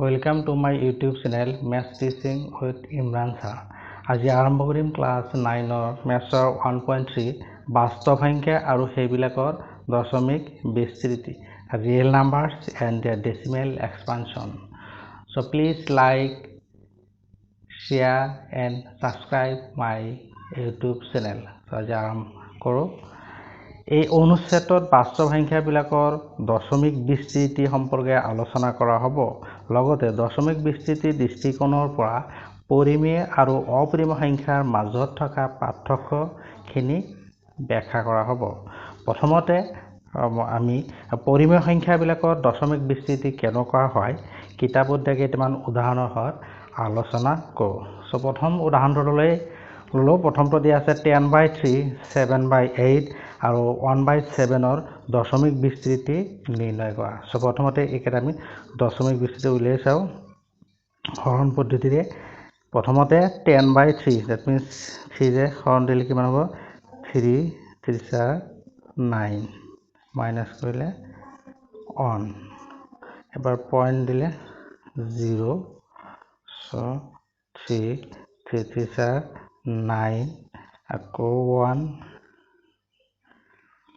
Welcome to my YouTube channel Maths Teaching with Imran Shah. আজি আৰম্ভ কৰিম class 9 মেথছৰ 1.3 বাস্তৱ সংখ্যা আৰু সেইবিলাকৰ দশমিক বিস্তৃতি real numbers and their decimal expansion. So please like, share and subscribe my YouTube channel. So আজি আৰম্ভ কৰোঁ এই অনুচ্ছেদত বাস্তৱ সংখ্যাবিলাকৰ দশমিক বিস্তৃতি সম্পৰ্কে আলোচনা কৰা হ'ব লগতে দশমিক বিস্তৃতি দৃষ্টিকোণৰ পৰা পৰিমেয় আৰু অপৰিমেয় সংখ্যাৰ মাজত থকা পাৰ্থক্যখিনি ব্যাখ্যা কৰা হ'ব প্ৰথমতে আমি পৰিমেয় সংখ্যাবিলাকৰ দশমিক বিস্তৃতি কেনেকুৱা হয় কিতাপত দিয়া কেইটামান উদাহৰণৰ সহায়ত আলোচনা কৰোঁ সো প্ৰথম উদাহৰণটোলৈ প্ৰথমটো দিয়া আছে 10/3 7/8 আৰু 1/7 দশমিক বিস্তৃতি নিৰ্ণয় কৰা সো প্ৰথমতে একেটা আমি দশমিক বিস্তৃতি উলিয়াই চাওঁ হৰণ পদ্ধতিৰে প্ৰথমতে 10/3 that means 3 ৰে হৰণ দিলে কিমান হ'ব 3 3 9 মাইনাস কৰিলে 1 এবাৰ পইণ্ট দিলে 0 so 3 3 9 আকৌ 1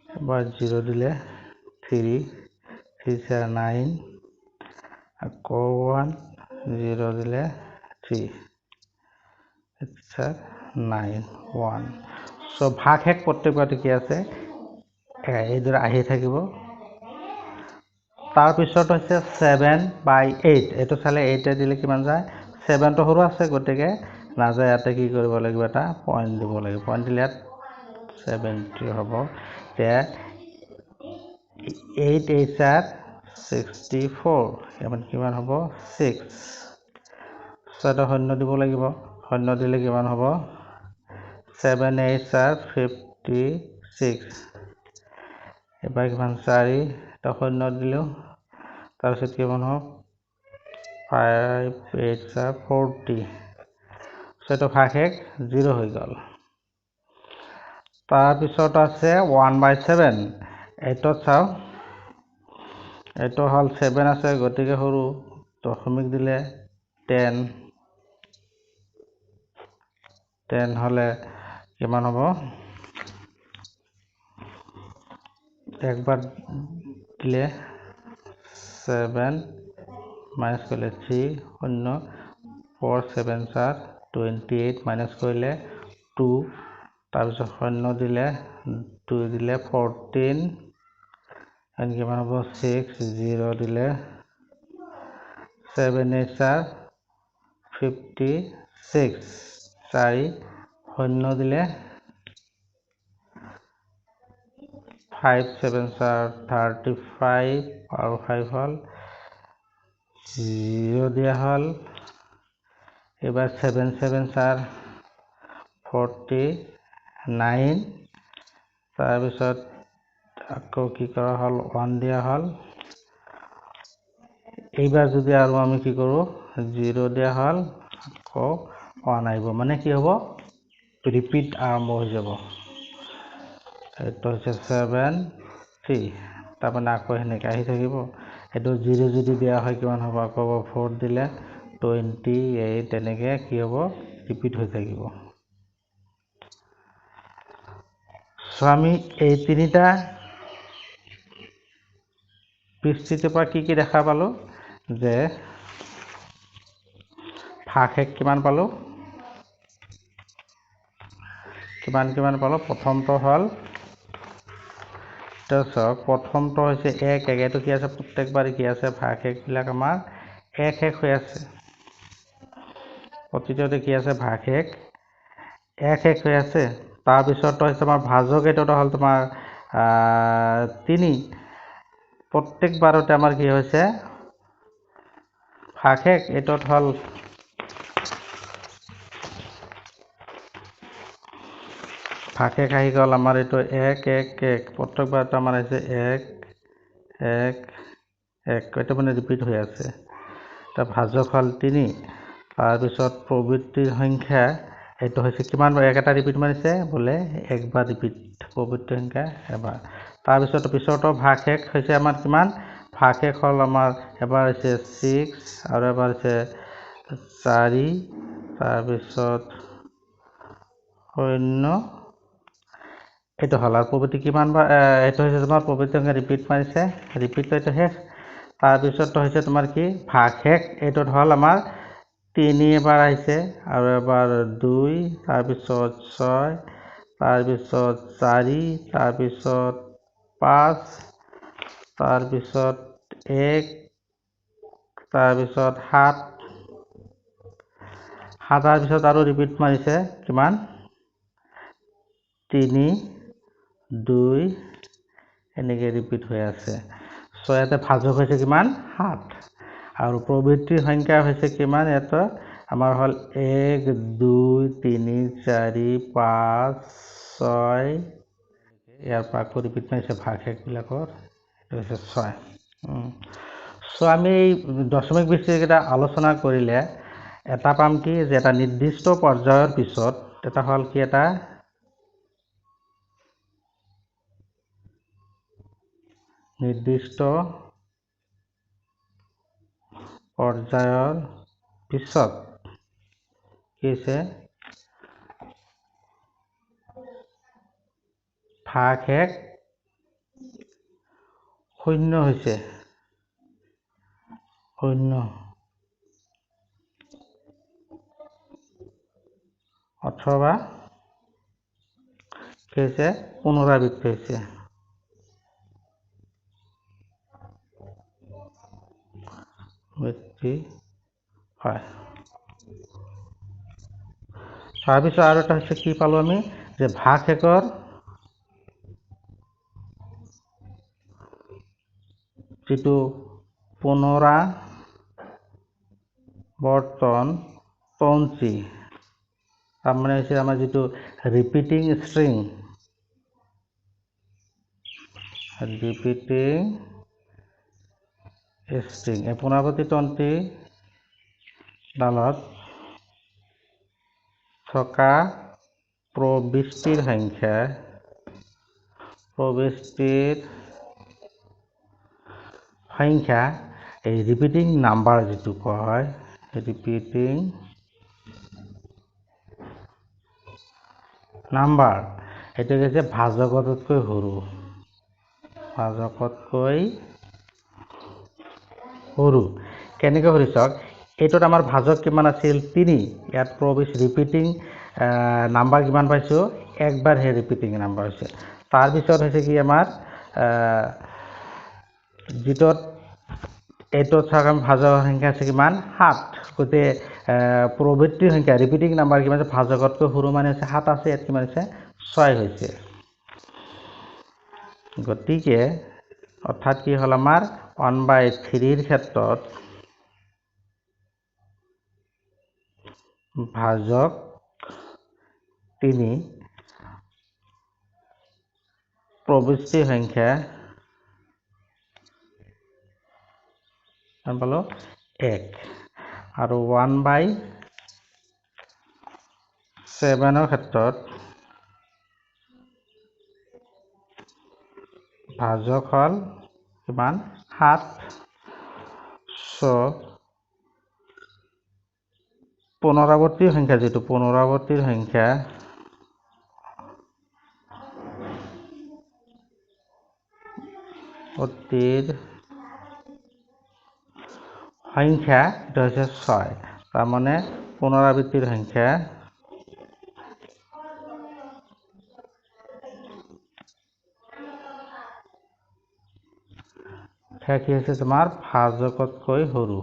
এবাৰ 0 দিলে 3 3 9 আকৌ 1 0 দিলে 3 9 1 সো ভাগ এক প্ৰত্যেকবাৰতে কি আছে এইদৰে আহি থাকিব তাৰ পিছত হৈছে 7/8 এটো চালে 8 দিলে কিমান যায় 7 টো সৰু আছে গতিকে নাযায় ইয়াতে কি কৰিব লাগিব এটা পইণ্ট দিব লাগিব পইণ্ট দিলে 70 হ'ব তে 8 8 64 এমন কিমান হ'ব 6 সটো শূন্য দিব লাগিব শূন্য দিলে কিমান হ'ব 7 8 56 এবাৰ কিমান 4 টা শূন্য দিলো তাৰপিছত কিমান হ'ব 5 8 40 সটো ভাগ এক 0 হৈ গ'ল তাৰ পিছত আছে 1/7 এটো চাও এটো হল 7 আছে গতিকে সৰু দশমিক দিলে 10 হলে কিমান হ'ব একবাৰ দিলে 7 মাইনাস কৰিলে 3 শূন্য 4 7 28 মাইনাস কৰিলে 2 তাৰপিছত শূন্য দিলে 2 দিলে 14 and কিমান হ'ব 6 0 দিলে 7 8 56 4 শূন্য দিলে 5 7 35 আৰু 5 হল 0 দিয়া হল এবাৰ 7 7 49 তাৰ পিছত আকৌ কি কৰা হল 1 দিয়া হল এইবাৰ যদি আৰু আমি কি কৰো 0 দিয়া হল আকৌ 1 আহিব মানে কি হ'ব ৰিপিট আৰম্ভ হৈ যাব এটো হৈছে 7 3 তাৰমানে আকৌ হেনেকৈ আহি থাকিব এটো 0 যদি দিয়া হয় কিমান হ'ব আকৌ 4 দিলে 28 তেনেকৈ কি হ'ব ৰিপিট হৈ থাকিব সো আমি এই তিনিটা বিস্তৃতিৰ পৰা কি দেখা পালো যে ভাগ এক কিমান পালো কিমান পালো প্ৰথমটো হল প্ৰথমটো হৈছে 1 1 এটো কি আছে প্ৰত্যেকবাৰ কি আছে ভাগ এক বিলাক আমাৰ 1 1 হৈ আছে প্ৰতিটোতে কি আছে ভাগ এক 1 1 হৈ আছে তাৰ পিছত হৈছে আমাৰ ভাজক এটা হল তোমাৰ 3 প্ৰত্যেকবাৰতে আমাৰ কি হৈছে ভাগ এক এটো হল ভাগ এক আহি গ'ল আমাৰ এটো 1 1 1 প্ৰত্যেকবাৰতে আমাৰ আছে 1 1 1 এটা মানে ৰিপিট হৈ আছে তা ভাজক হল 3 তাৰ পিছত প্ৰবৃত্তিৰ সংখ্যা এটো হৈছে কিমান একটা ৰিপিট মাৰিছে বলে একবাৰ ৰিপিট প্ৰবৃত্তিৰ সংখ্যা এবাৰ তাৰ পিছৰটো ভাগ এক হৈছে আমাৰ কিমান ভাগশেষ হ'ল আমাৰ এবাৰ হৈছে 6 আৰু এবাৰ হৈছে 4 তাৰপিছত 0 এইটো হ'ল আৰু প্ৰবৃত্তি কিমানবাৰ এইটো হৈছে তোমাৰ প্ৰবৃত্তি সংখ্যা ৰিপিট মাৰিছে ৰিপিট এইটো শেষ তাৰপিছত হৈছে তোমাৰ কি ভাগশেষ এইটোত হ'ল আমাৰ 3 এবাৰ আহিছে আৰু এবাৰ 2 তাৰপিছত 6 তাৰপিছত 4 তাৰপিছত 5 তাৰপিছত 1 তাৰপিছত 7 পিছত আৰু ৰিপিট মাৰিছে কিমান 3 2 এনেকৈ ৰিপিট হৈ আছে চ' ইয়াতে ভাজক হৈছে কিমান 7 আৰু প্ৰবৃত্তিৰ সংখ্যা হৈছে কিমান ইয়াতে আমাৰ হ'ল 1 2 3 4 5 6 ইয়াৰ পৰা আকৌ ৰিপিট মাৰিছে ভাগশেষবিলাকৰ এইটো হৈছে 6 চ' আমি এই দশমিক বিচ্ছিন্নকেইটা আলোচনা কৰিলে এটা পাম কি যে এটা নিৰ্দিষ্ট পৰ্যায়ৰ পিছত এটা হ'ল কি এটা নিৰ্দিষ্ট পৰ্যায়ৰ পিছত কি হৈছে ভাগশেষ 0 হৈছে 0 অথবা কি হৈছে পুনৰাবৃত্তি হৈছে হয় তাৰপিছত আৰু এটা হৈছে কি পালোঁ আমি যে ভাগশেষৰ যিটো পুনৰাবৰ্তনপঞ্জী তাৰমানে হৈছে আমাৰ যিটো ৰিপিটিং ষ্ট্ৰিং এই পুনৰাবৰ্তিত তন্ত্ৰীডালত থকা প্ৰবিষ্টিৰ সংখ্যা এই ৰিপিটিং নাম্বাৰ যিটো কোৱা হয় ৰিপিটিং নাম্বাৰ এইটো হৈছে ভাজকতকৈ সৰু কেনেকৈ সৰু চাওক এইটোত আমাৰ ভাজক কিমান আছিল 3 ইয়াত ৰিপিটিং নাম্বাৰ কিমান পাইছোঁ একবাৰহে ৰিপিটিং নাম্বাৰ হৈছে তাৰপিছত হৈছে কি আমাৰ যিটোত এইটোত চাওক আমি ভাজকৰ সংখ্যা আছে কিমান 7 গতিকে প্ৰবৃত্তিৰ সংখ্যা ৰিপিটিং নাম্বাৰ কিমান আছে ভাজকতকৈ সৰু মানে হৈছে 7 আছে ইয়াত কিমান হৈছে 6 হৈছে গতিকে অৰ্থাৎ কি হ'ল আমাৰ 1/3 ক্ষেত্ৰত ভাজক 3 প্ৰবিষ্টিৰ সংখ্যা পালো 1 আৰু 1/7 ক্ষেত্ৰত ভাজক হ'ল কিমান 7 পুনৰাবৰ্তিৰ সংখ্যা যিটো পুনৰাবৰ্তিৰ সংখ্যা এটা হৈছে 6 তাৰমানে পুনৰাবৃত্তিৰ সংখ্যা কি হৈছে তোমাৰ ভাজকতকৈ সৰু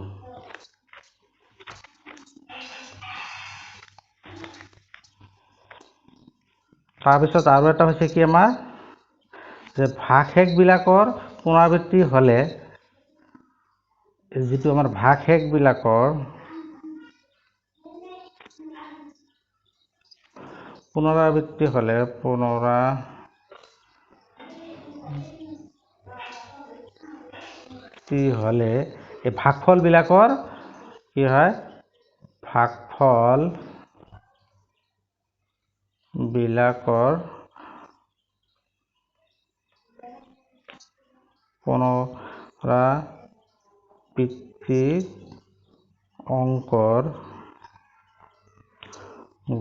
তাৰপিছত আৰু এটা হৈছে কি আমাৰ যে ভাগশেষবিলাকৰ পুনৰাবৃত্তি হ'লে যিটো আমাৰ ভাগশেষবিলাকৰ পুনৰাবৃত্তি হ'লে এই ভাগফলবিলাকৰ কি হয় ভাগফলবিলাকৰ পুনৰাবৃত্তিৰ অংকৰ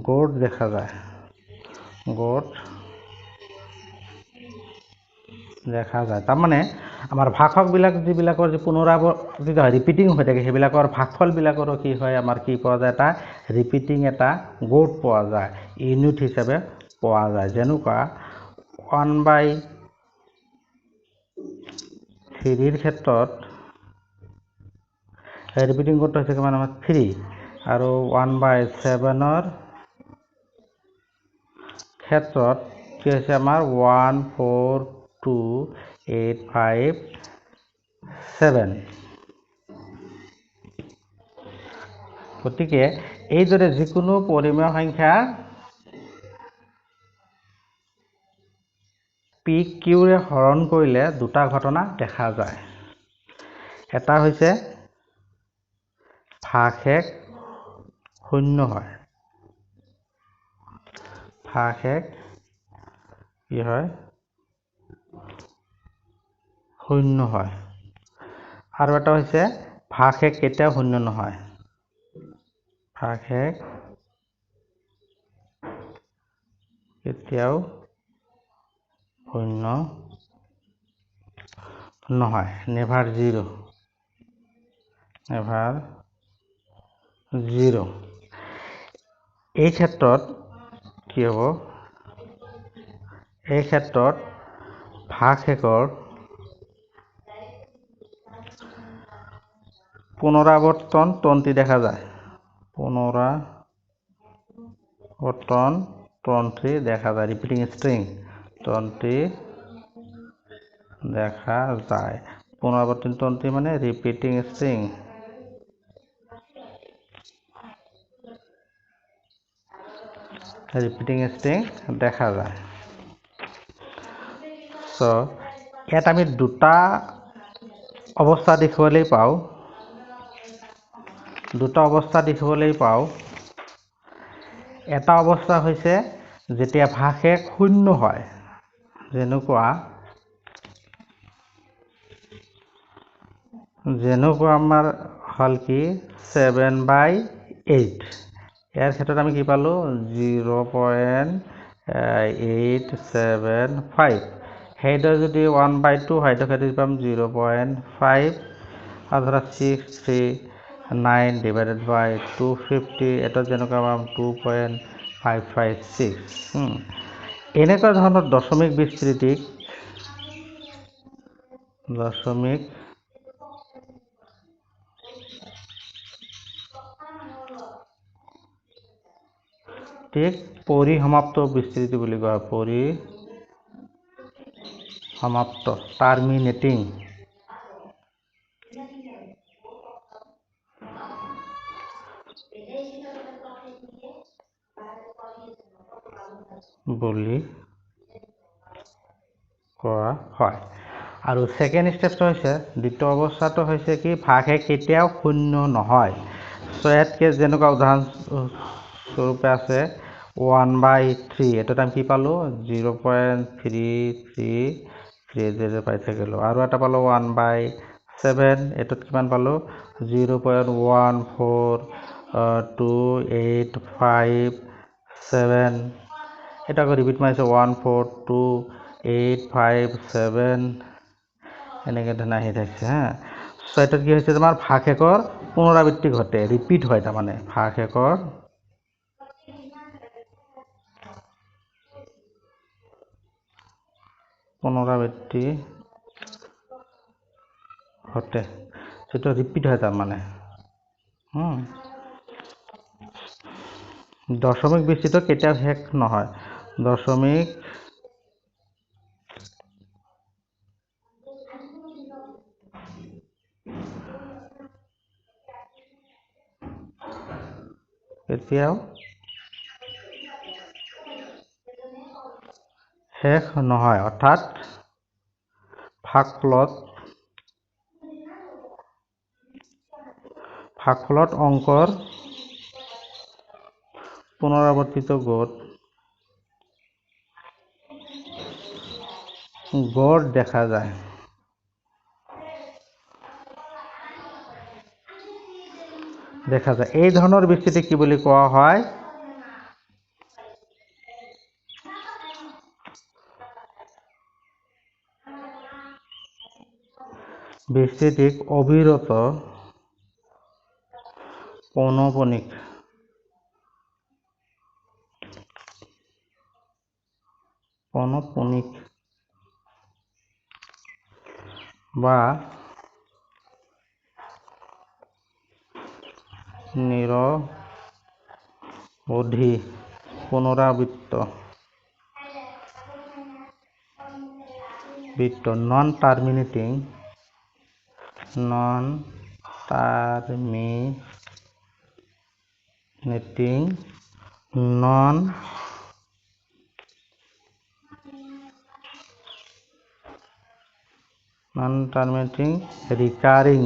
গড় দেখা যায়। তাৰমানে আমাৰ ভাগফলবিলাক যিবিলাকৰ যে পুনৰাবৰ্তিত হয়, ৰিপিটিং হৈ থাকে, সেইবিলাকৰ ভাগফলবিলাকৰো কি হয়, আমাৰ কি পোৱা যায়, এটা ৰিপিটিং এটা গড় পোৱা যায়, ইউনিট হিচাপে পোৱা যায়। যেনেকুৱা 1/3 ক্ষেত্ৰত ৰিপিটিং গড়টো হৈছে কিমান, আমাৰ 3, আৰু 1/7 ক্ষেত্ৰত কি হৈছে আমাৰ 142,857। গতিকে এইদৰে যিকোনো পৰিমেয় সংখ্যা PQৰে হৰণ কৰিলে দুটা ঘটনা দেখা যায়। এটা হৈছে ভাগশেষ শূন্য হয়, ভাগশেষ কি হয়, শূন্য হয়। আৰু এটা হৈছে ভাগশেষ কেতিয়াও শূন্য নহয়, ভাগশেষ কেতিয়াও শূন্য নহয়, নেভাৰ জিৰ', নেভাৰ জিৰ'। এই ক্ষেত্ৰত কি হ'ব, এই ক্ষেত্ৰত ভাগশেষৰ পুনৰাবৰ্তন তন্ত্ৰী দেখা যায়, পুনৰাবৰ্তন তন্ত্ৰী দেখা যায়, ৰিপিটিং ষ্ট্ৰিং তন্ত্ৰী দেখা যায়। পুনৰাবৰ্তন তন্ত্ৰী মানে ৰিপিটিং ষ্ট্ৰিং, দেখা যায়। ইয়াত আমি দুটা অৱস্থা দেখিবলৈ পাওঁ, এটা অৱস্থা হৈছে যেতিয়া ভাগশেষ শূন্য হয়, যেনেকুৱা আমাৰ হ'ল কি 7/8, ইয়াৰ ক্ষেত্ৰত আমি কি পালোঁ 0.875। সেইদৰে যদি 1/2 হয়, সেইটো ক্ষেত্ৰত পাম 0.5, আৰু ধৰা 639 ডিভাইডেড বাই 250, এইটোত যেনেকুৱা পাম 2.556। এনেকুৱা ধৰণৰ দশমিক বিস্তৃতিক পৰিসমাপ্ত বিস্তৃতি বুলি কোৱা হয়, পৰিসমাপ্ত টাৰ্মিনেটিং বুলি কোৱা হয়। আৰু ছেকেণ্ড ষ্টেপটো হৈছে, দ্বিতীয় অৱস্থাটো হৈছে কি ভাগশেষ কেতিয়াও শূন্য নহয়। ইয়াতকে যেনেকুৱা উদাহৰণস্বৰূপে আছে 1/3, এইটোত আমি কি পালোঁ 0.333 পাই থাকিলোঁ। আৰু এটা পালোঁ 1/7, এইটোত কিমান পালোঁ 0.142,857। এটা আকৌ ৰিপিট মাৰিছোঁ 142,857, এনেকৈ ধৰণে আহি থাকিছে হা। এইটোত কি হৈছে, তোমাৰ ভাগশেষৰ পুনৰাবৃত্তি ঘটে, ৰিপিট হয়, তাৰমানে ভাগশেষৰ পুনৰাবৃত্তি ঘটে, যিটো ৰিপিট হয় তাৰমানে। দশমিক বিস্তৃত কেতিয়াও শেষ নহয়, দশমিক কেতিয়াও শেষ নহয়, অৰ্থাৎ ভাগফলত অংকৰ পুনৰাবৰ্তিত গড় দেখা যায়। দেখা যায়। এই ধৰণৰ বিস্তৃতি কি বুলি কোৱা হয়? বিস্তৃতিক অবিৰত পৌনঃপুনিক বা নিৰবধি পুনৰাবৃত্ত non terminating non terminating recurring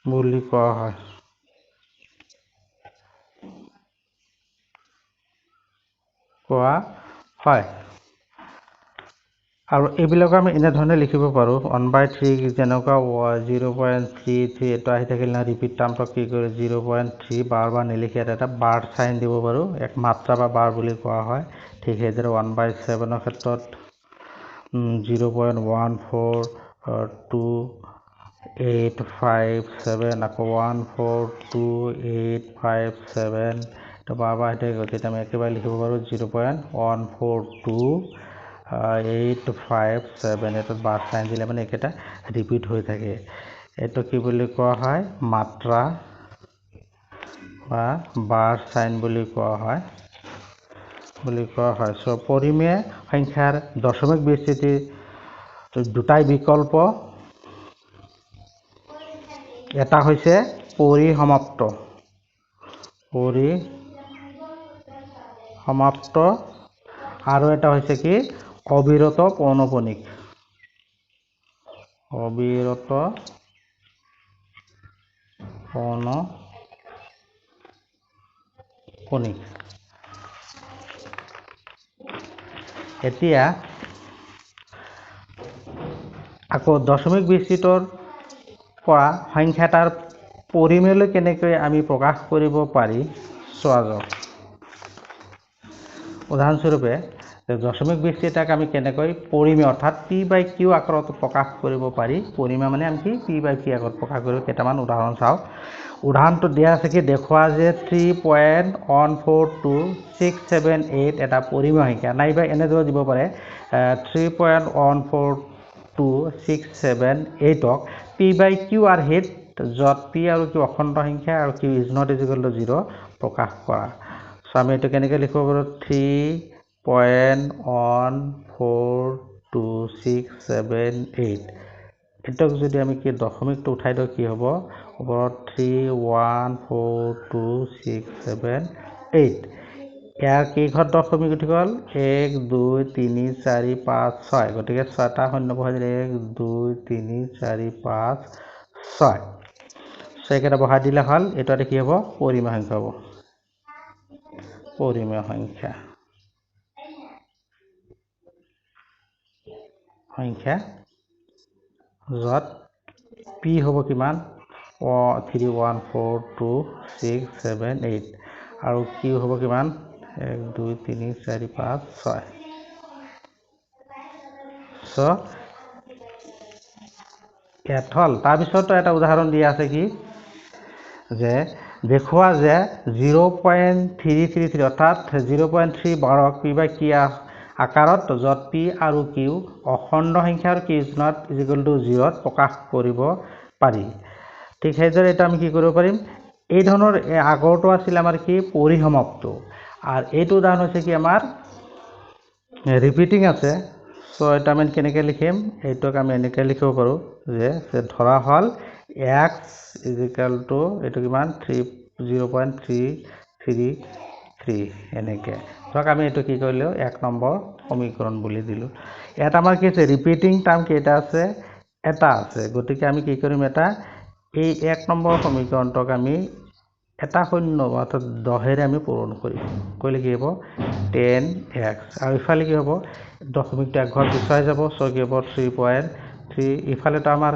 বুলি কোৱা হয়। আৰু এইবিলাক আমি এনেধৰণে লিখিব পাৰোঁ 1/3 যেনেকুৱা 0.33 এইটো আহি থাকিলে না ৰিপিট টাৰ্মটো কি কৰি 0.3 বাৰ নিলিখি এটা বাৰ চাইন দিব পাৰোঁ, এক মাত্ৰা বা বাৰ বুলি কোৱা হয়। ঠিক সেইদৰে 1/7 ক্ষেত্ৰত 0.14285 আকৌ 14285 এইটো বাৰ আহি থাকে, গতিকে আমি একেবাৰে লিখিব পাৰোঁ 0.14285 এইটোত বাৰ চাইন দিলে মানে একেটা ৰিপিট হৈ থাকে। এইটো কি বুলি কোৱা হয়? মাত্ৰা বা বাৰ চাইন বুলি কোৱা হয়। চ' পৰিমেয় সংখ্যাৰ দশমিক বিস্তৃতি দুটাই বিকল্প, এটা হৈছে পৰিসমাপ্ত আৰু এটা হৈছে কি অবিৰত পৌনঃপুনিক। এতিয়া আকৌ দশমিক বিস্তৃতৰ পৰা সংখ্যাটাৰ পৰিমেয়লৈ কেনেকৈ আমি প্ৰকাশ কৰিব পাৰি চোৱা যাওক। উদাহৰণস্বৰূপে দশমিক বিস্তৃতিক আমি কেনেকৈ পৰিমেয় অৰ্থাৎ p/q আকাৰত প্ৰকাশ কৰিব পাৰি। পৰিমেয় মানে আমি কি p/q আকাৰত প্ৰকাশ কৰিব। কেইটামান উদাহৰণ চাওক। উদাহৰণটো দিয়া আছে কি দেখুওৱা যে 3.142678 এটা পৰিমেয় সংখ্যা, নাইবা এনেদৰে দিব পাৰে 3.142678ক p/q আৰ হিট, য'ত p আৰু q অখণ্ড সংখ্যা আৰু q is not equal to 0 প্ৰকাশ কৰা। চ' আমি এইটো কেনেকৈ লিখিব পাৰোঁ? 3.142678 এইটোক যদি আমি কি দশমিকটো উঠাই দিওঁ কি হ'ব? ওপৰত 3.142678 ইয়াৰ কেইঘৰ দশমিক উঠি গ'ল? 1 2 3 4 5 6, গতিকে 6টা শূন্য বহাই দিলে 1 2 3 4 5 6, এইকেইটা বহাই দিলে হ'ল। এইটো কি হ'ব? পৰিমেয় সংখ্যা হ'ব। পৰিমেয় সংখ্যা য'ত p হ'ব কিমান? 3.142678 আৰু q হ'ব কিমান? 1 2 3 4 5 6। চ' ইয়াত হ'ল। তাৰপিছতো এটা উদাহৰণ দিয়া আছে কি যে দেখুওৱা যে 0.333 অৰ্থাৎ 0.3 বাৰক p/q আকাৰত, য'ত p আৰু q অখণ্ড সংখ্যা আৰু q is not equal to 0 প্ৰকাশ কৰিব পাৰি। ঠিক সেইদৰে এইটো আমি কি কৰিব পাৰিম? এই ধৰণৰ আগৰটো আছিলে আমাৰ কি পৰিসমাপ্ত, আৰু এইটো উদাহৰণ হৈছে কি আমাৰ ৰিপিটিং আছে। চ' এইটো আমি কেনেকৈ লিখিম? এইটোক আমি এনেকৈ লিখিব পাৰোঁ যে ধৰা হ'ল x is equal to এইটো কিমান 0.333 এনেকৈ। ধৰক আমি এইটো কি কৰিলোঁ? 1 নম্বৰ সমীকৰণ বুলি দিলোঁ। ইয়াত আমাৰ কি আছে? ৰিপিটিং টাৰ্ম কেইটা আছে? এটা আছে। গতিকে আমি কি কৰিম? এই 1 নম্বৰ সমীকৰণটোক আমি এটা শূন্য অৰ্থাৎ 10ৰে আমি পূৰণ কৰিম। কৰিলে কি হ'ব? 10x, আৰু ইফালে কি হ'ব? দশমিকটো এক ঘৰ পিছুৱাই যাব। চ' কি হ'ব? 3.3, ইফালেতো আমাৰ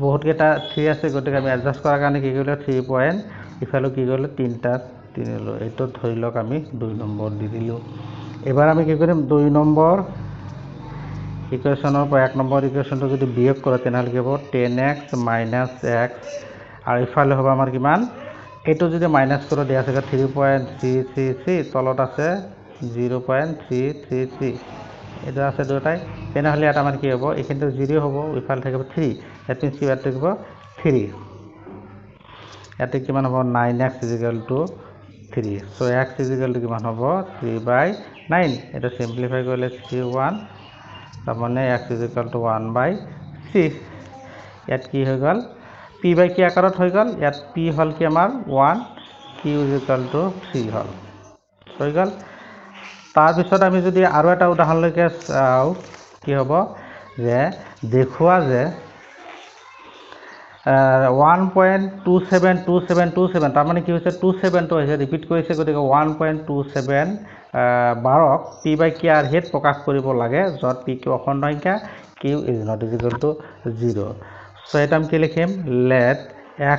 বহুত কেইটা 3 আছে গতিকে আমি এডজাষ্ট কৰাৰ কাৰণে কি কৰিলো 3 পয়েন্ট ইফালে কি কৰিলো 3টা 3 লো এটো ধৰি লওক আমি 2 নম্বৰ দি দিলো এবাৰ আমি কি কৰিম 2 নম্বৰ ইকুৱেশ্যনৰ পৰা 1 নম্বৰ ইকুৱেশ্যনটো যদি বিয়োগ কৰে তেনেহলে কি হ'ব 10x - x আৰু ইফালে হ'ব আমাৰ কিমান এটো যদি মাইনাস করে দিয়া আছে 3.333 তলত আছে 0.333 এটা আছে দুটাই তেনেহলে এটা আমাৰ কি হ'ব এখানটো 0 হ'ব ইফালে থাকিব 3 দ্যাট মিন্স কি ইয়াত থাকিব 3 ইয়াতে কিমান হ'ব 9x = 3 সো x = কিমান হ'ব 3/9 এটা সিম্পলিফাই কৰিলে 3 1 তার মানে x = 1/3 ইয়াত কি হৈ গল p by কি আকাৰত হৈ গল ইয়াত p হল কি আমাৰ 1 q = 3 হল হৈ গল তাৰ পিছত আমি যদি আৰু এটা উদাহৰণ লৈকে চাও কি হ'ব যে দেখুৱা যে 1.272727 তাৰ মানে কি হৈছে 27 টো হৈছে ৰিপিট কৰিছে গতিকে 1.27 12ক p by q ৰ হেত প্ৰকাশ কৰিব লাগে যত p কি অখণ্ড সংখ্যা q = 0 সো এটা আমি কি লিখিম let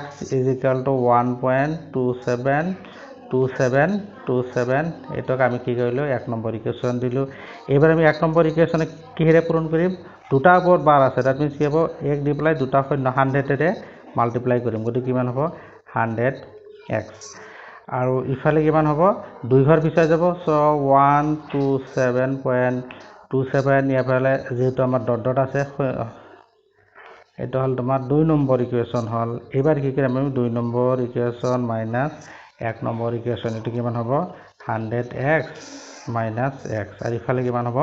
x = 1.272727 এটাক আমি কি কৰিলো 1 নম্বৰ ইকুৱেশ্যন দিলো এবাৰ আমি 1 নম্বৰ ইকুৱেশ্যন কিহেৰে পূৰণ কৰিম দুটা ওপৰত বাৰ আছে দ্যাট মিন্স কি হ'ব 1 দি পেলাই দুটা শূন্য 100 ৰে মাল্টিপ্লাই কৰিম গতি কিমান হ'ব 100x আৰু ইফালে কিমান হ'ব দুই ঘৰ পিছাই যাব সো 127.27 ইয়াফালে যেটো আমাৰ ডট ডট আছে এটা হল তোমাৰ 2 নম্বৰ ইকুৱেশ্যন হল এবাৰ কি কৰিম আমি 2 number equation minus 1 number equation এটো কিমান হ'ব 100x - x আৰু ইফালে কিমান হ'ব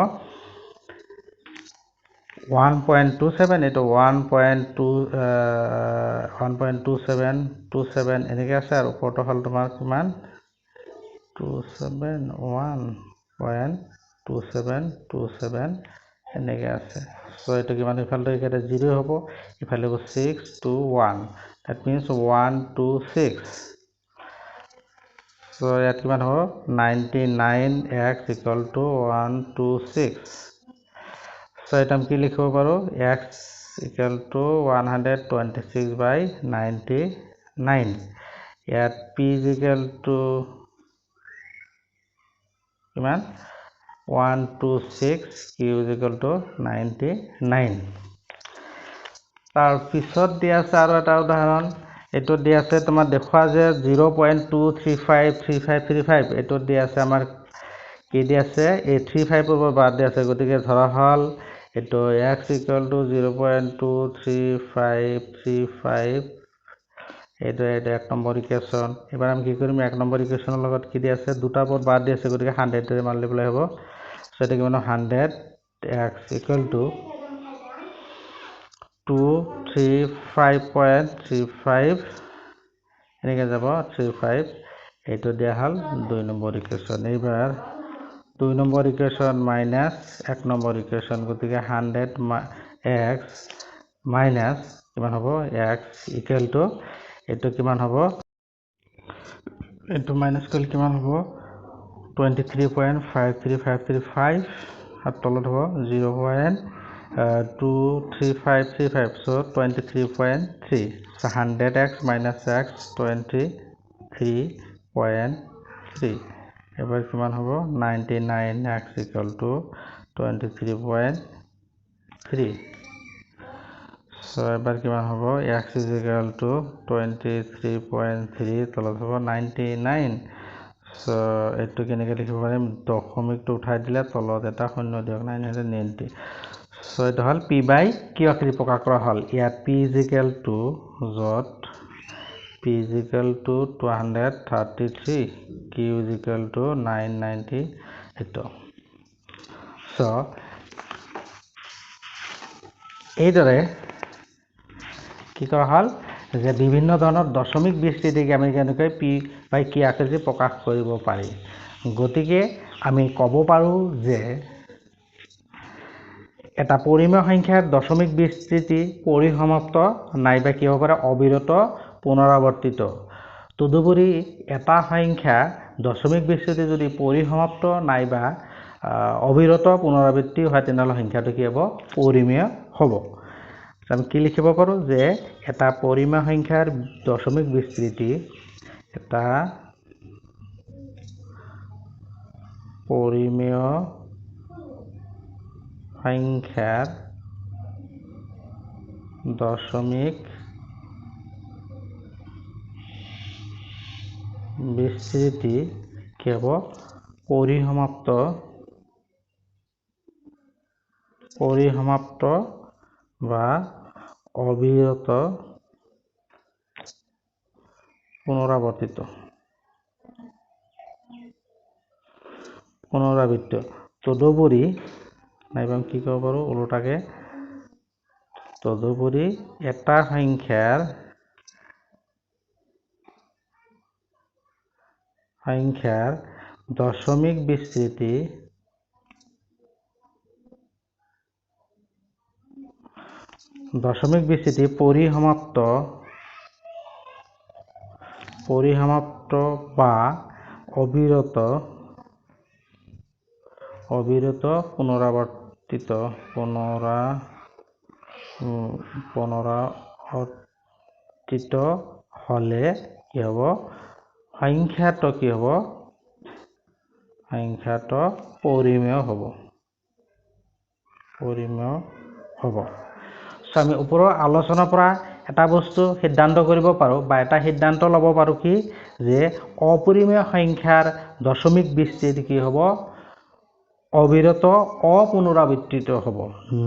1.27 এটো 1.2727 এনেকে আছে আৰু ওপৰটো হল তোমাৰ কিমান 1.2727 এনেকে আছে সো এটো কিমান ইফালে এটা 0 হ'ব ইফালে 6 to 1 that means 126 সো ইয়াত কিমান হ'ব 99x = 126 সো এটা আমি কি লিখিব পাৰো x = 126/99 ইয়াত p = কিমান 126 q = 99 তাৰ পিছত দিয়া আছে আৰু এটা উদাহৰণ এটো দিয়া আছে তোমাৰ দেখুৱা যে 0.2353535 এটো দিয়া আছে আমাৰ কি দিয়া আছে এই 35 ওপৰ বাদ দিয়া আছে গতিকে ধৰা হল এটো x = 0.23535 এটো 1 নম্বৰ ইকুৱেশ্যন এবাৰ আমি কি কৰিম 1 নম্বৰ ইকুৱেশ্যনৰ লগত কি দিয়া আছে দুটা ওপৰত বাদ দিয়া আছে গতিকে 100 ৰে মাল্টিপ্লাই হ'ব সো এটা কিমান 100x = 235.35 এনেকে যাব 35 এটো দিয়া হল 2 নম্বৰ ইকুৱেশ্যন এবাৰ 2 number equation minus 1 number equation গতিকে 100x মাইনাস কিমান হ'ব x = এটো কিমান হ'ব এটো মাইনাস কৰিলে কিমান হ'ব 23.53535 আৰু তলত হ'ব 0.23535 so 23.3 so 100x - x 23.3 এবাৰ কিমান হ'ব 99x = 23.3 so এবাৰ কিমান হ'ব x = 23.3 তলত হ'ব 99 so এটো কেনেকৈ লিখিব পাৰিম দশমিকটো উঠাই দিলে তলত এটা শূন্য দিয়ক 990 so এটা হল p by q আকৃতি প্ৰকাশ কৰা হল ইয়াত p = যত p = 233 q = 998 so এইদৰে কি কৰা হল যে বিভিন্ন ধৰণৰ দশমিক বিস্তৃতি আমি কেনেকৈ p by q আকৃতি প্ৰকাশ কৰিব পাৰি গতিকে আমি ক'ব পাৰো যে এটা পৰিমেয় সংখ্যাৰ দশমিক বিস্তৃতি পৰিসমাপ্ত নাইবা কি হ'ব পাৰে অবিৰত পুনৰাবৰ্তিত তদুপৰি এটা সংখ্যা দশমিক বিস্তৃতি যদি পৰিসমাপ্ত নাইবা অবিৰত পুনৰাবৃত্তি হয় তেনেহলে সংখ্যাটো কি হ'ব পৰিমেয় হ'ব আমি কি লিখিব পাৰোঁ যে এটা পৰিমেয় সংখ্যাৰ দশমিক বিস্তৃতি এটা পৰিমেয় সংখ্যাৰ দশমিক বিস্তৃতি কি হ'ব পৰিসমাপ্ত বা অবিৰত পুনৰাবৰ্তিত তদুপৰি নাইবা কি ক'ব পাৰোঁ ওলোটাকে তদুপৰি এটা সংখ্যাৰ দশমিক বিস্তৃতি পৰিসমাপ্ত বা অবিৰত পুনৰাবৰ্তিত হ'লে কি হ'ব সংখ্যাটো পৰিমেয় হ'ব সো আমি ওপৰৰ আলোচনাৰ পৰা এটা বস্তু সিদ্ধান্ত কৰিব পাৰোঁ বা এটা সিদ্ধান্ত ল'ব পাৰোঁ কি যে অপৰিমেয় সংখ্যাৰ দশমিক বিস্তৃতি কি হ'ব অবিৰত অপুনৰাবৰ্তিত হ'ব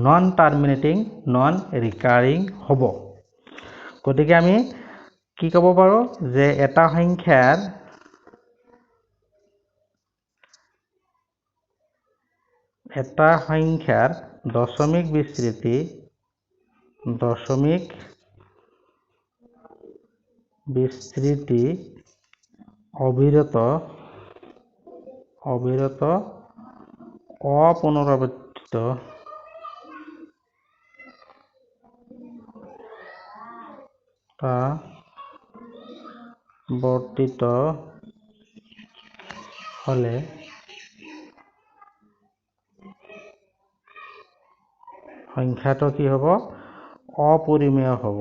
নন টাৰ্মিনেটিং নন ৰিকাৰিং হ'ব গতিকে আমি কি ক'ব পাৰোঁ যে এটা সংখ্যাৰ দশমিক বিস্তৃতি অবিৰত অপুনৰাবৰ্তিত হ'লে সংখ্যাটো কি হ'ব অপৰিমেয় হ'ব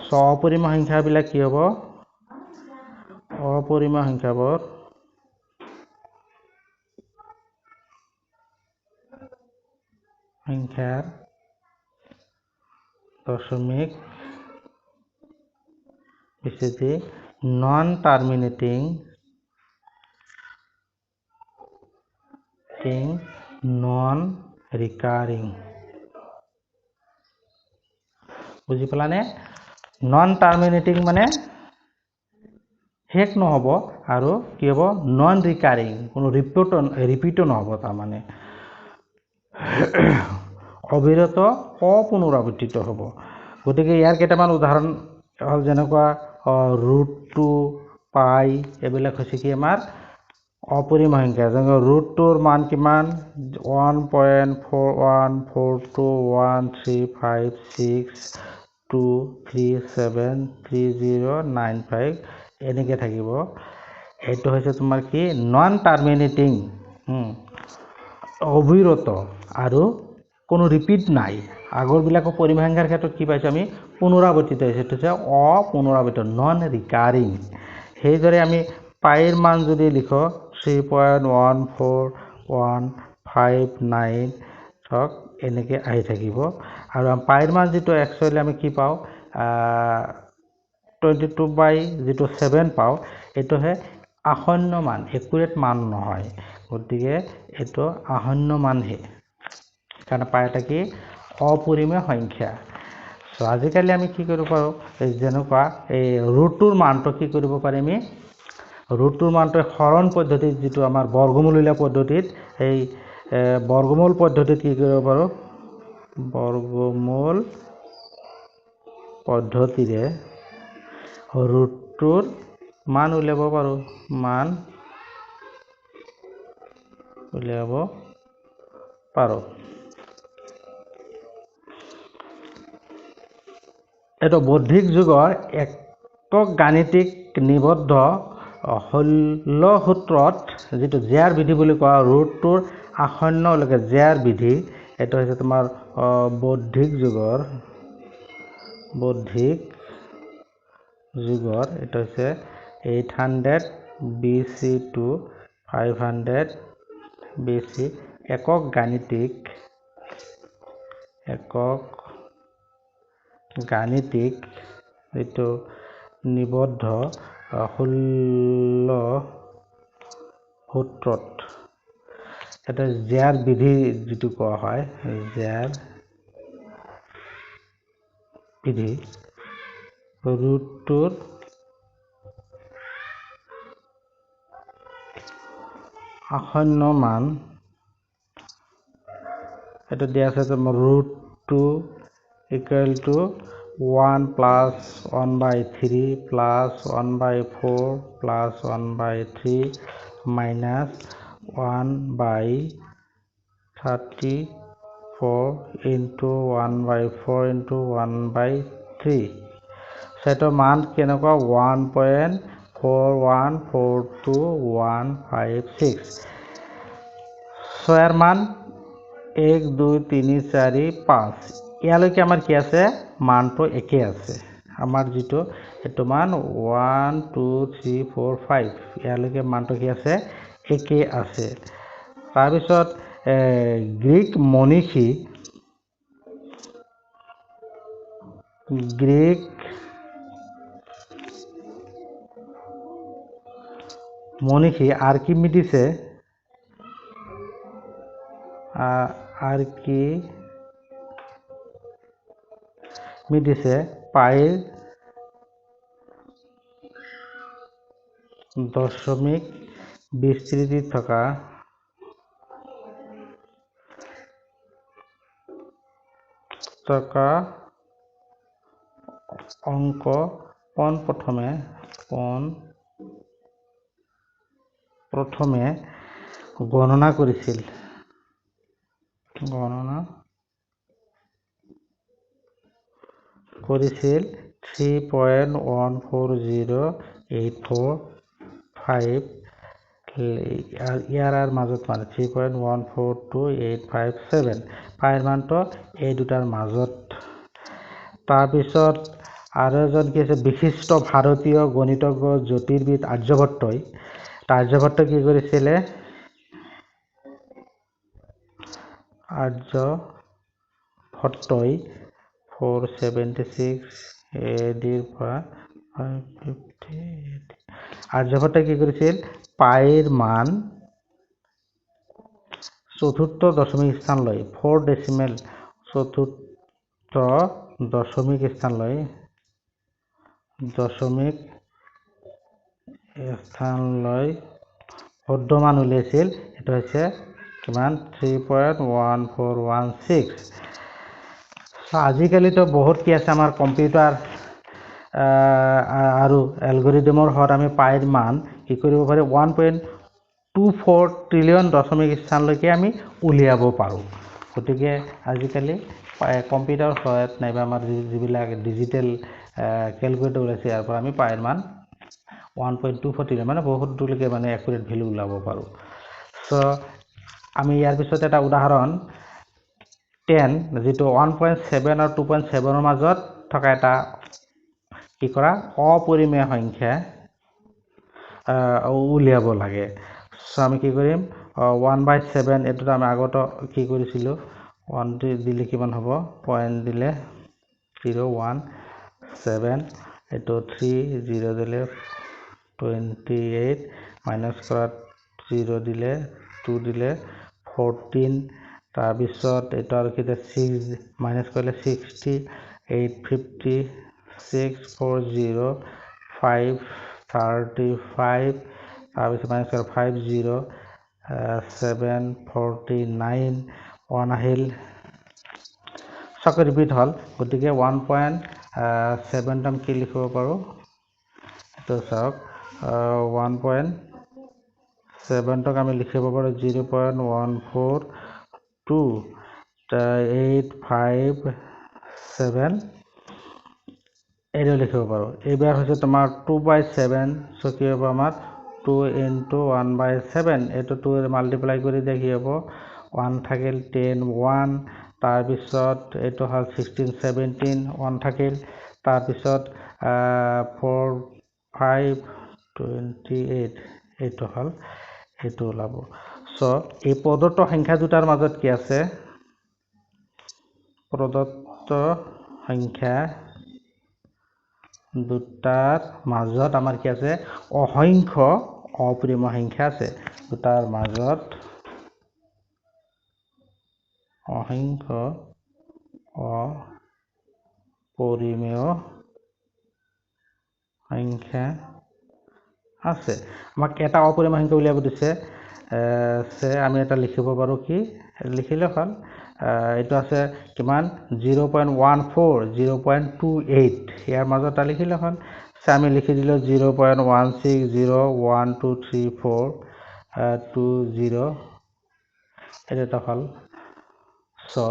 সো অপৰিমেয় সংখ্যাবিলাক কি হ'ব অপৰিমেয় সংখ্যাবোৰ সংখ্যাৰ দশমিক বিস্তৃতি নন টাৰ্মিনেটিং নন ৰিকাৰিং বুজি পালানে নন টাৰ্মিনেটিং মানে শেষ নহ'ব আৰু কি হ'ব নন ৰিকাৰিং কোনো ৰিপিটো নহ'ব তাৰমানে অবিৰত অপুনৰাবৰ্তিত হ'ব গতিকে ইয়াৰ কেইটামান উদাহৰণ হ'ল যেনেকুৱা √2 পাই এইবিলাক হৈছে কি আমাৰ অপৰিমেয় সংখ্যা যেনে √2ৰ মান কিমান 1.414136237309 এনেকৈ থাকিব এইটো হৈছে তোমাৰ কি নন টাৰ্মিনেটিং অবিৰত আৰু কোনো ৰিপিট নাই আগৰবিলাকৰ পৰিমেয় সংখ্যাৰ ক্ষেত্ৰত কি পাইছোঁ আমি পুনৰাবৰ্তিত হৈছে এইটো হৈছে অপুনৰাবৰ্তিত নন ৰিকাৰিং সেইদৰে আমি পাইৰ মান যদি লিখোঁ 3.1459 ধৰক এনেকৈ আহি থাকিব আৰু পাইৰ মান যিটো একচুৱেলি আমি কি পাওঁ 22/7 পাওঁ এইটোহে আসন্ন মান একুৰেট মান নহয় গতিকে এইটো আসন্ন মানহে কাৰণ পাই এটা কি অপৰিমেয় সংখ্যা সো আজিকালি আমি কি কৰিব পাৰোঁ যেনেকুৱা এই √2ৰ মানটো কি কৰিব পাৰিম আমি √2ৰ মানটো হৰণ পদ্ধতিত যিটো আমাৰ বৰ্গমূল উলিওৱা পদ্ধতিত এই বৰ্গমূল পদ্ধতিত কি কৰিব পাৰোঁ বৰ্গমূল পদ্ধতিৰে √2ৰ মান উলিয়াব পাৰোঁ এইটো বৌদ্ধিক যুগৰ একক গাণিতিক নিবদ্ধ শৈলসূত্ৰত যিটো জেয়াৰ বিধি বুলি কোৱা √2ৰ আসন্নলৈকে জেয়াৰ বিধি এইটো হৈছে তোমাৰ বৌদ্ধিক যুগৰ এইটো হৈছে 800 BC to 500 BC একক গাণিতিক এইটো নিবদ্ধ 16 সূত্ৰত এটা জেয়াৰ বিধি যেটো কোৱা হয় জেয়াৰ বিধি ৰুটটোৰ আসন্ন মান এটা দিয়া আছে root 2 equal to 1 plus 1 by 3 plus 1 by 4 plus 1 by 3 minus 1 by 34 into 1 by 4 into 1 by 3 সেটো মান কেনেকুৱা 1.4142156 ছয়ৰ মান 1 2 3 4 5 ইয়ালৈকে আমাৰ কি আছে মানটো একে আছে আমাৰ যেটো এটো মান 1 2 3 4 5 ইয়ালৈকে মানটো কি আছে একে আছে তাৰ পিছত গ্ৰীক মনীষী আৰ্কিমিডিছে পাইৰ দশমিক বিস্তৃতি থকা অংক পোনপ্ৰথমে গণনা কৰিছিল 3.140845 ইয়াৰ মাজত মানে 3.142857 পাইৰ মানটো এই দুটাৰ মাজত তাৰ পিছত আৰু এজন কি আছে বিশিষ্ট ভাৰতীয় গণিতজ্ঞ জ্যোতিৰ্বিদ আৰ্যভট্টই কি কৰিছিলে আৰ্যভট্টই 476 AD পৰা 550 আৰ্যভট্টই কি কৰিছিল পাইৰ মান চতুৰ্থ দশমিক স্থান লৈ 4 ডেসিমেল চতুৰ্থ দশমিক স্থান লৈ শুদ্ধমান উলিয়াইছিল এটা হৈছে কিমান 3.1416 আজিকালিতো বহুত কি আছে আমাৰ কম্পিউটাৰ আৰু এলগৰিদমৰ হত আমি পাইৰ মান কি কৰিব পাৰি 1.24 ট্ৰিলিয়ন দশমিক স্থানলৈকে আমি উলিয়াব পাৰো গতিকে আজিকালি কম্পিউটাৰ সহায়ত নাইবা আমাৰ যিবিলাক ডিজিটেল ক্যালকুলেটৰ ওলাইছে ইয়াৰ পৰা আমি পাইৰ মান 1.24 ট্ৰিলিয়ন মানে বহুত দূৰলৈকে মানে একুৰেট ভ্যালু ওলাব পাৰো সো আমি ইয়াৰ পিছত এটা উদাহৰণ 10 যেটো 1.7 আৰু 2.7 ৰ মাজত থকা এটা কি কৰা অপৰিমেয় সংখ্যা উলিয়াব লাগে সো আমি কি কৰিম 1/7 এটো আমি আগত কি কৰিছিলো 1 দিলে কিমান হ'ব পয়েন্ট দিলে 017 এটো 3 0 দিলে 28 মাইনাস কৰা 0 দিলে 2 দিলে 14 তাৰ পিছত এটা আৰু কি 6 মাইনাস কৰিলে 60 850 640 535 তাৰ পিছত মাইনাস কৰা 50 749 1 আহিল সকলো ৰিপিট হল গতিকে 1.7 টাম কি লিখিব পাৰো তো চাওক 1.7 টক আমি লিখিব পাৰো 0.14285 এইটো লিখিব পাৰো এইবাৰ হৈছে তোমাৰ 2/7 সো কি হ'ব আমাৰ 2 into 1/7 এইটো 2 মাল্টিপ্লাই কৰি দেখি হ'ব 1 থাকিল 10 1 তাৰপিছত এইটো হ'ল 16 17 1 থাকিল তাৰপিছত 4 5 28 এইটো হ'ল এইটো ওলাব সো এই প্ৰদত্ত সংখ্যা দুটাৰ মাজত কি আছে প্ৰদত্ত সংখ্যা দুটাৰ মাজত আমাৰ কি আছে অসংখ্য অপৰিমেয় সংখ্যা আছে দুটাৰ মাজত অসংখ্য অপৰিমেয় সংখ্যা আছে আমাক এটা অপৰিমেয় সংখ্যা উলিয়াব দিছে আমি এটা লিখিব পাৰো কি লিখিলে হ'ল এইটো আছে কিমান 0.14 0.28 ইয়াৰ মাজত লিখিলে হ'ল আমি লিখি দিলো 0.16012342 এটা হ'ল সো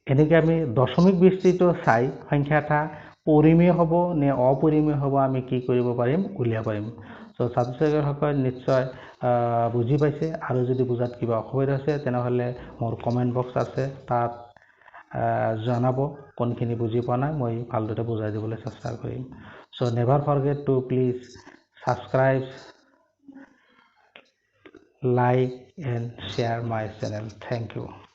এনেকৈ আমি দশমিক বিস্তৃত চাই সংখ্যাটা পৰিমেয় হ'ব নে অপৰিমেয় হ'ব আমি কি কৰিব পাৰিম উলিয়াব পাৰিম সো ছাত্ৰছাত্ৰীসকল নিশ্চয় বুজি পাইছে আৰু যদি বুজাত কিবা অসুবিধা আছে তেনেহলে মোৰ কমেন্ট বক্স আছে তাত জনাব কোনখিনি বুজি পোৱা নাই মই ভালদৰে বুজাই দিবলৈ চেষ্টা কৰিম so never forget two please subscribe like and share my channel. Thank you.